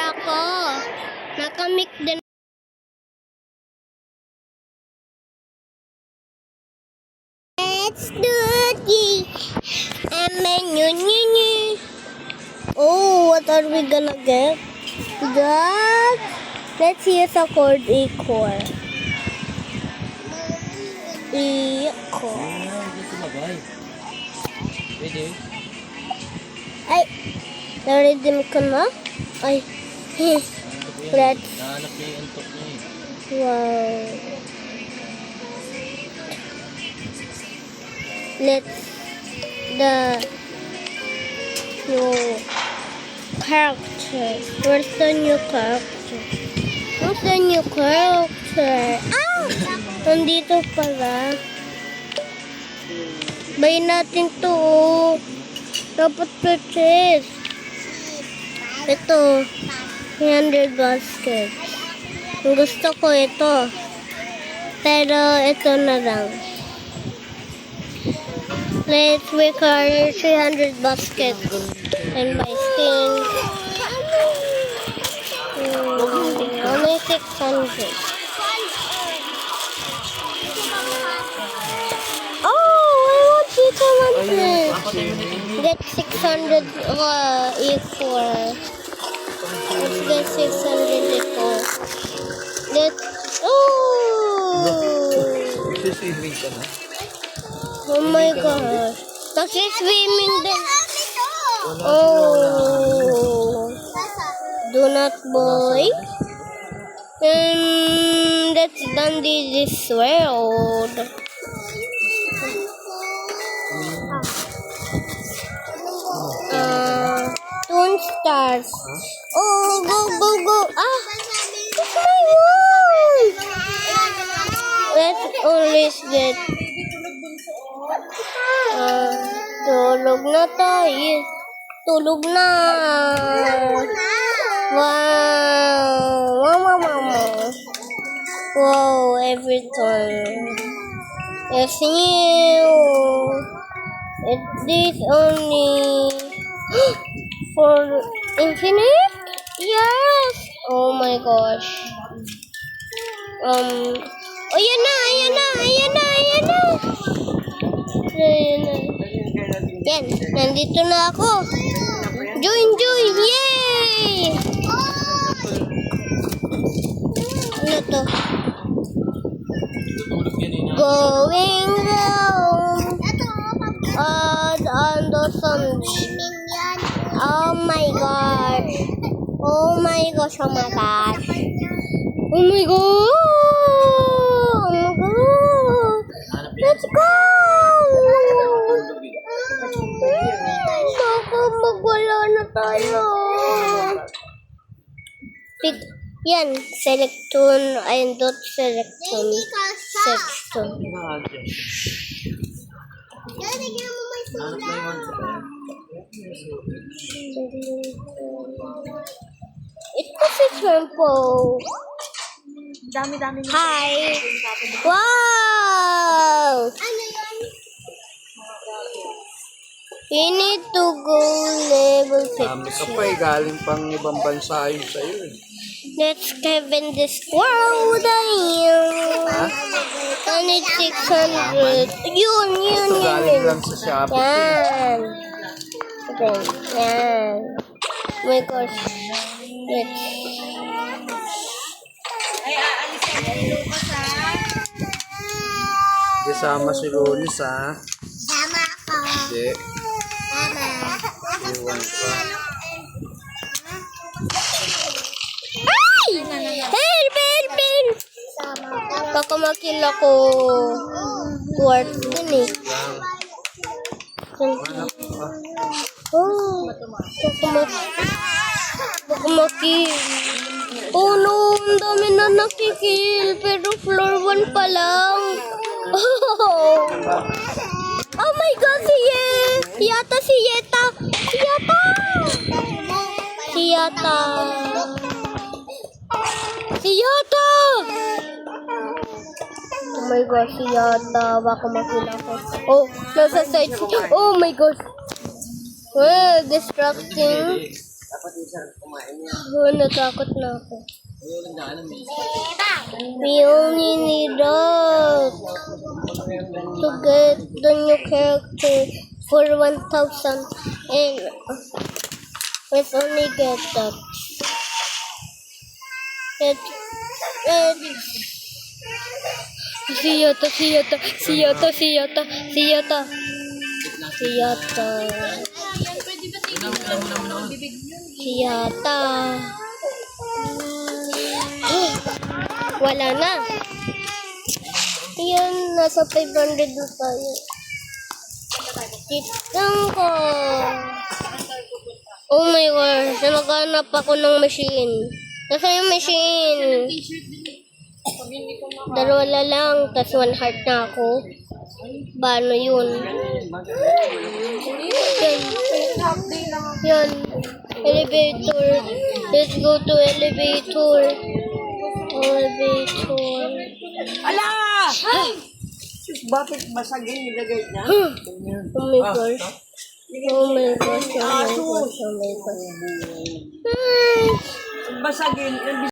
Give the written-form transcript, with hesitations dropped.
ako. Nakamik din. Let's do this. Oh, what are we gonna get? That. Let's use a chord A chord. E chord. Pwede. Ay, na-redeem ko na? Ay, let's. Nahanap niya yung antok niya eh. Wow. Let's the new character. Where's the new character? Where's the new character? Ah! Nandito pala. Buy natin to. Dapat purchase. Ito. 300 baskets. Gusto ko ito. Pero ito na lang. Let's require 300 baskets and buy skins. Only 600. Oh, I want Tita Mantis. Get 600 equal. Let's get 600 ito. Sisibig ka na? Oh my gosh. Nagsi-swimming din. Oh. Do not boy. Let's done this world. Toon stars. Oh, go. Ah, it's my world. Let's always get. Tulog na tayo. Tulog na. Wow. Wow, every time. It's new. It's this only for infinite? Yes. Oh my gosh. Oh, yan na. Yan, nandito na ako. Join. Yay! Ano to? Going round on the sun. Oh my gosh. Oh my gosh. Let's go! Baka magwala na tayo. Yan, select tune and dot select tune. Section. It was a tempo. Dami-dami. Hi! Wow! We need to go level 50. Dami ka pa eh. Galing pang ibang bansa yun sa'yo eh. Let's Kevin this world. I need 600. Yun. Ito galing lang sa Shopee. Yan. Yan. Oh my gosh. Let's. Ay, aalis ka na ni Lucas, ha? Kasama si Lulis ha. Sama ako. Hindi. Mama. Iwan ka. Ay! Help! Baka makill ako. Worth din eh. Oh. Baka makill. Oh no, ang dami na nakikill. Pero floor 1 pa lang. Oh my God, si Yeta. Oh my gosh, si Yata. Baka makila ko. Oh, nasa side. Oh my gosh. Well, distracting. Oh, natakot na ako. We only need that to get the new character for 1,000 and let's only get that. Siyata. Wala na. Yan, nasa 500 na tayo. Kitang ko. Oh my gosh, naghanap ako ng machine. Nasaan yung machine? Dalawa lang, tas 1 heart na ako. Paano yun? Yan. Elevator. Let's go to elevator. Elevator. Ala! Bakit basagin nilagay niya? Oh my gosh. Oh my gosh. Oh my gosh. Oh my gosh. Basagin.